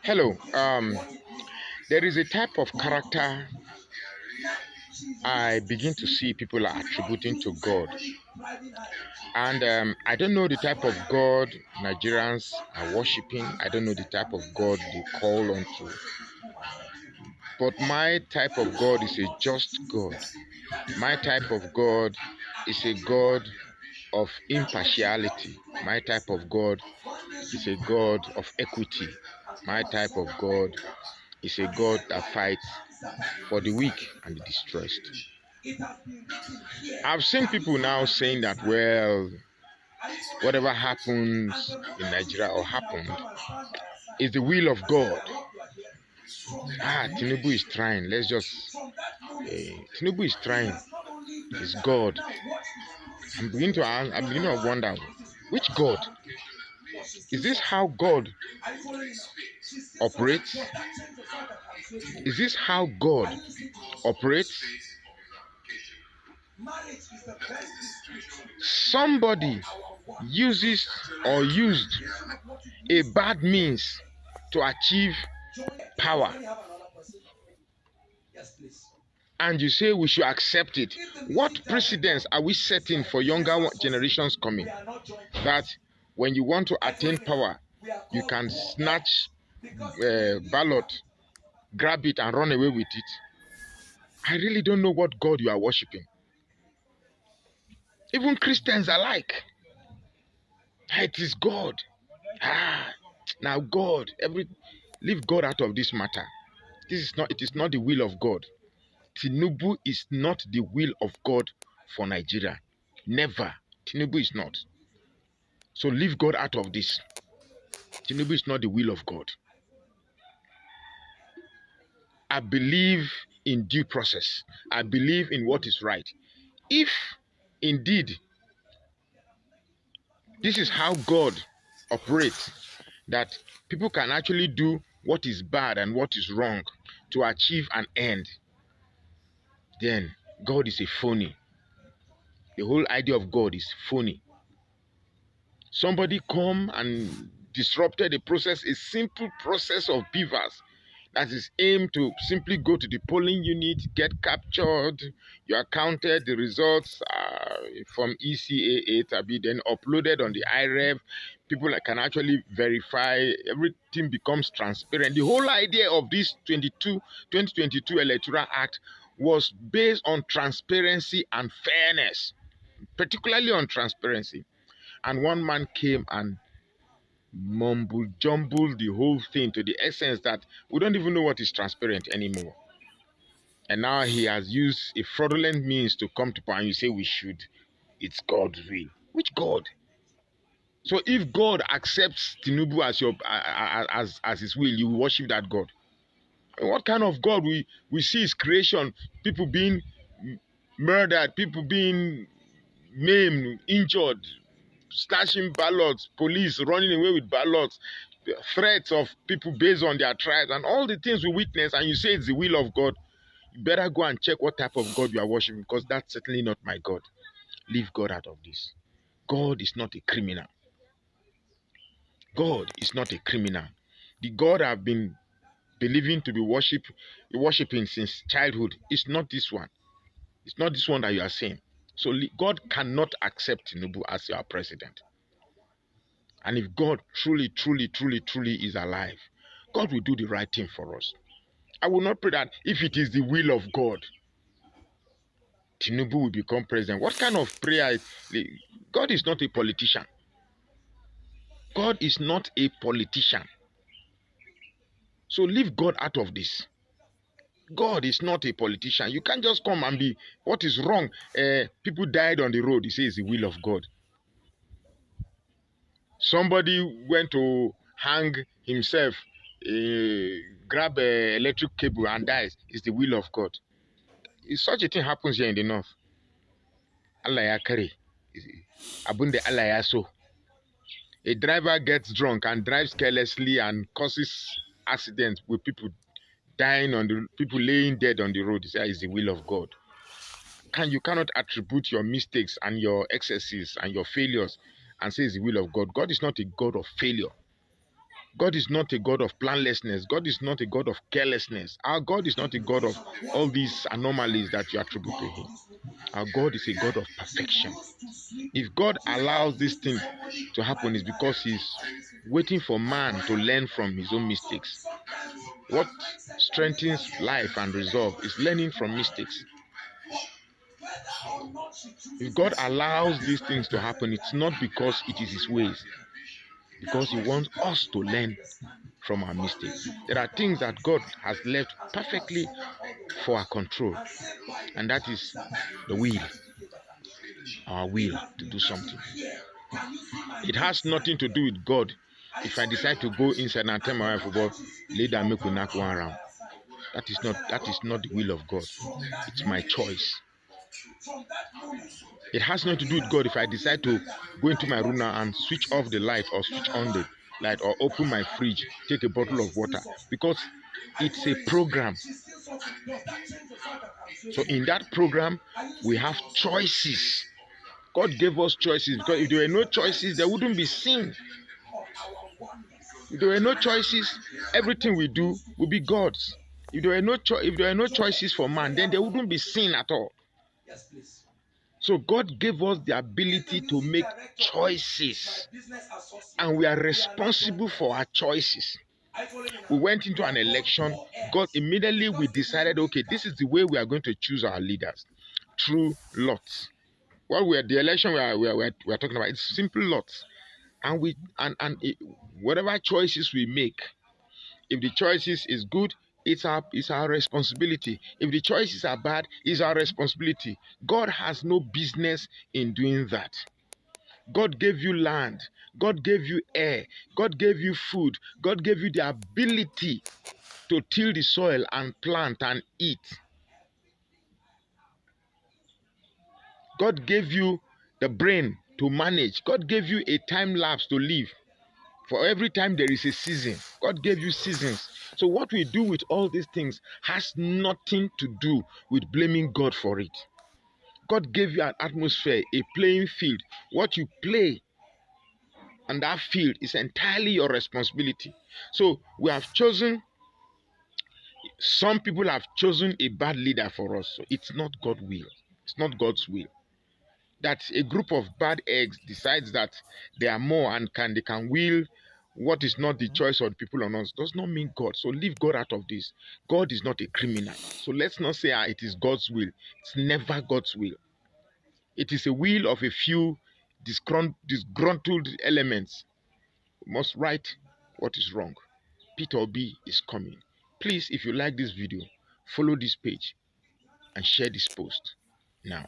Hello. There is a type of character I begin to see people are attributing to God, and I don't know the type of God Nigerians are worshiping. I don't know the type of God they call onto, but my type of God is a just God. My type of God is a God of impartiality. My type of God is a God of equity. My type of God is a God that fights for the weak and the distressed. I've seen people now saying that, well, whatever happens in Nigeria or happened is the will of God. Tinubu is trying. Tinubu is trying. It's God. I'm beginning to wonder, which God? Is this how God operates? Is this how God operates? Somebody uses or used a bad means to achieve power, and you say we should accept it. What precedents are we setting for younger generations coming? That when you want to attain power, you can snatch ballot, grab it and run away with it. I really don't know what God you are worshiping. Even Christians alike. It is God. Now God, leave God out of this matter. It is not the will of God. Tinubu is not the will of God for Nigeria. Never. Tinubu is not. So leave God out of this. Tinubu is not the will of God. I believe in due process. I believe in what is right. If indeed this is how God operates, that people can actually do what is bad and what is wrong to achieve an end, then God is a phony. The whole idea of God is phony. Somebody come and disrupted a process, a simple process of beavers that is aimed to simply go to the polling unit, get captured, you are counted, the results from ECAA to be then uploaded on the IREV. People can actually verify, everything becomes transparent. The whole idea of this 2022 Electoral Act was based on transparency and fairness, particularly on transparency. And one man came and mumble jumble the whole thing to the essence that we don't even know what is transparent anymore. And now he has used a fraudulent means to come to power, and you say we should. It's God's will. Which God? So if God accepts Tinubu as your as his will, you worship that God. And what kind of God we see his creation, people being murdered, people being maimed, injured, slashing ballots, police running away with ballots, threats of people based on their tribes, and all the things we witness, and you say it's the will of God. You better go and check what type of God you are worshiping, because that's certainly not my God. Leave God out of this. God is not a criminal. God is not a criminal. The God I've been believing to be worshiping since childhood is not this one. It's not this one that you are saying. So God cannot accept Tinubu as your president. And if God truly, truly, truly, truly is alive, God will do the right thing for us. I will not pray that if it is the will of God, Tinubu will become president. What kind of prayer? God is not a politician. God is not a politician. So leave God out of this. God is not a politician. You can't just come and be, what is wrong? People died on the road. He says the will of God. Somebody went to hang himself, grab an electric cable and dies. It's the will of God. If such a thing happens here in the north, Allah ya kare. Abunde Allah ya so. A driver gets drunk and drives carelessly and causes accidents with people dying people laying dead on the road. It's the will of God. You cannot attribute your mistakes and your excesses and your failures and say it's the will of God. God is not a God of failure. God is not a God of planlessness. God is not a God of carelessness. Our God is not a God of all these anomalies that you attribute to him. Our God is a God of perfection. If God allows this thing to happen, it's because he's waiting for man to learn from his own mistakes. What strengthens life and resolve is learning from mistakes. If God allows these things to happen, it's not because it is his ways, because he wants us to learn from our mistakes. There are things that God has left perfectly for our control, and that is the will, our will to do something. It has nothing to do with God. If I decide to go inside and tell my wife about lay down, make we knock one round, that is not the will of God. It's my choice. It has nothing to do with God if I decide to go into my room now and switch off the light or switch on the light or open my fridge, take a bottle of water, because it's a program. So in that program, we have choices. God gave us choices, because if there were no choices, there wouldn't be sin. If there were no choices, everything we do would be God's. If there were no choices for man, then there wouldn't be sin at all. So God gave us the ability to make choices, and we are responsible for our choices. We went into an election. God immediately we decided, okay, this is the way we are going to choose our leaders, through lots. The election we are talking about, it's simple lots, and whatever choices we make, if the choices is good, it's our responsibility. If the choices are bad, it's our responsibility. God has no business in doing that. God gave you land. God gave you air. God gave you food. God gave you the ability to till the soil and plant and eat. God gave you the brain to manage. God gave you a time lapse to live. For every time there is a season. God gave you seasons. So what we do with all these things has nothing to do with blaming God for it. God gave you an atmosphere, a playing field. What you play on that field is entirely your responsibility. So we have chosen, some people have chosen a bad leader for us. So it's not God's will. It's not God's will. That a group of bad eggs decides that they are more and they can will what is not the choice of the people on us does not mean God. So leave God out of this. God is not a criminal. So let's not say it is God's will. It's never God's will. It is a will of a few disgruntled elements. We must right what is wrong. Peter Obi is coming. Please, if you like this video, follow this page and share this post now.